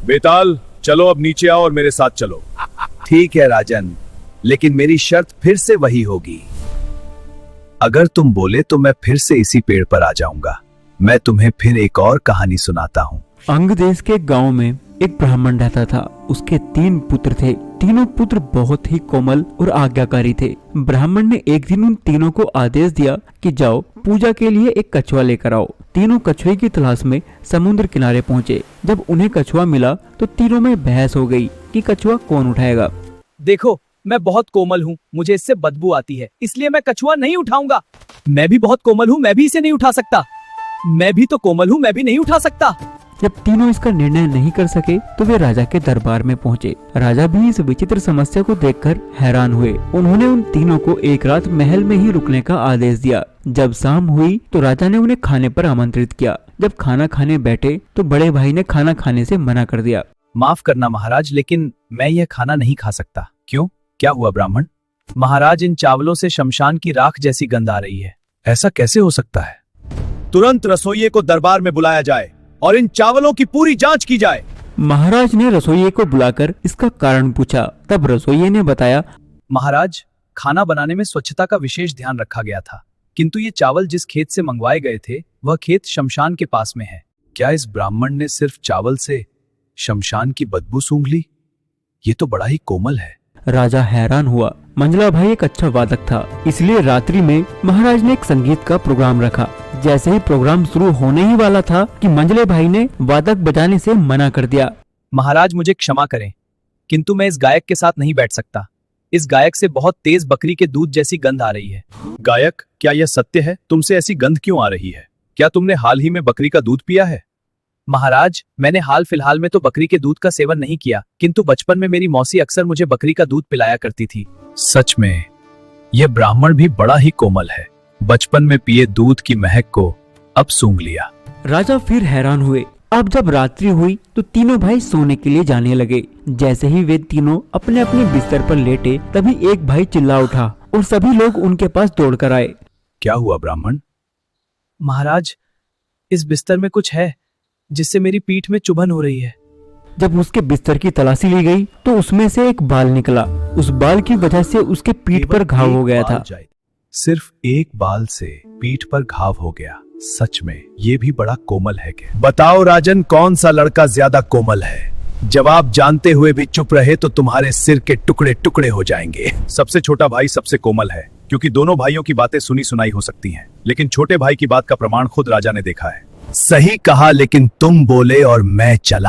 बेताल, चलो अब नीचे आओ और मेरे साथ चलो। ठीक है राजन, लेकिन मेरी शर्त फिर से वही होगी। अगर तुम बोले तो मैं फिर से इसी पेड़ पर आ जाऊंगा। मैं तुम्हें फिर एक और कहानी सुनाता हूँ। अंग देश के गांव में एक ब्राह्मण रहता था। उसके 3 पुत्र थे। तीनों पुत्र बहुत ही कोमल और आज्ञाकारी थे। ब्राह्मण ने एक दिन उन तीनों को आदेश दिया कि जाओ पूजा के लिए एक कछुआ लेकर आओ। तीनों कछुए की तलाश में समुद्र किनारे पहुँचे। जब उन्हें कछुआ मिला तो तीनों में बहस हो गई कि कछुआ कौन उठाएगा। देखो, मैं बहुत कोमल हूँ, मुझे इससे बदबू आती है, इसलिए मैं कछुआ नहीं उठाऊंगा। मैं भी बहुत कोमल हूँ, मैं भी इसे नहीं उठा सकता। मैं भी तो कोमल हूँ, मैं भी नहीं उठा सकता। जब तीनों इसका निर्णय नहीं कर सके तो वे राजा के दरबार में पहुँचे। राजा भी इस विचित्र समस्या को देखकर हैरान हुए। उन्होंने उन तीनों को एक रात महल में ही रुकने का आदेश दिया। जब शाम हुई तो राजा ने उन्हें खाने पर आमंत्रित किया। जब खाना खाने बैठे तो बड़े भाई ने खाना खाने से मना कर दिया। माफ करना महाराज, लेकिन मैं यह खाना नहीं खा सकता। क्यों, क्या हुआ ब्राह्मण? महाराज, इन चावलों से शमशान की राख जैसी गंध आ रही है। ऐसा कैसे हो सकता है? तुरंत रसोइये को दरबार में बुलाया जाए और इन चावलों की पूरी जांच की जाए। महाराज ने रसोइये को बुलाकर इसका कारण पूछा। तब रसोइये ने बताया, महाराज, खाना बनाने में स्वच्छता का विशेष ध्यान रखा गया था, किंतु ये चावल जिस खेत से मंगवाए गए थे वह खेत शमशान के पास में है। क्या इस ब्राह्मण ने सिर्फ चावल से शमशान की बदबू सूंघ ली? ये तो बड़ा ही कोमल है। राजा हैरान हुआ। मंजला भाई एक अच्छा वादक था, इसलिए रात्रि में महाराज ने एक संगीत का प्रोग्राम रखा। जैसे ही प्रोग्राम शुरू होने ही वाला था कि मंजले भाई ने वादक बजाने से मना कर दिया। महाराज, मुझे क्षमा करें, किंतु मैं इस गायक के साथ नहीं बैठ सकता। इस गायक से बहुत तेज बकरी के दूध जैसी गंध आ रही है। गायक, क्या यह सत्य है? तुमसे ऐसी गंध क्यों आ रही है? क्या तुमने हाल ही में बकरी का दूध पिया है? महाराज, मैंने हाल फिलहाल में तो बकरी के दूध का सेवन नहीं किया, किंतु बचपन में मेरी मौसी अक्सर मुझे बकरी का दूध पिलाया करती थी। सच में यह ब्राह्मण भी बड़ा ही कोमल है। बचपन में पिए दूध की महक को अब सूंघ लिया। राजा फिर हैरान हुए। अब जब रात्रि हुई तो तीनों भाई सोने के लिए जाने लगे। जैसे ही वे तीनों अपने अपने बिस्तर पर लेटे, तभी एक भाई चिल्ला उठा और सभी लोग उनके पास दौड़कर आए। क्या हुआ ब्राह्मण? महाराज, इस बिस्तर में कुछ है जिससे मेरी पीठ में चुभन हो रही है। जब उसके बिस्तर की तलाशी ली गई तो उसमें से एक बाल निकला। उस बाल की वजह से उसके पीठ पर घाव हो गया था। सिर्फ एक बाल से पीठ पर घाव हो गया। सच में ये भी बड़ा कोमल है क्या? बताओ राजन, कौन सा लड़का ज्यादा कोमल है? जवाब जानते हुए भी चुप रहे तो तुम्हारे सिर के टुकड़े टुकड़े हो जाएंगे। सबसे छोटा भाई सबसे कोमल है, क्योंकि दोनों भाइयों की बातें सुनी सुनाई हो सकती हैं, लेकिन छोटे भाई की बात का प्रमाण खुद राजा ने देखा है। सही कहा, लेकिन तुम बोले और मैं चला।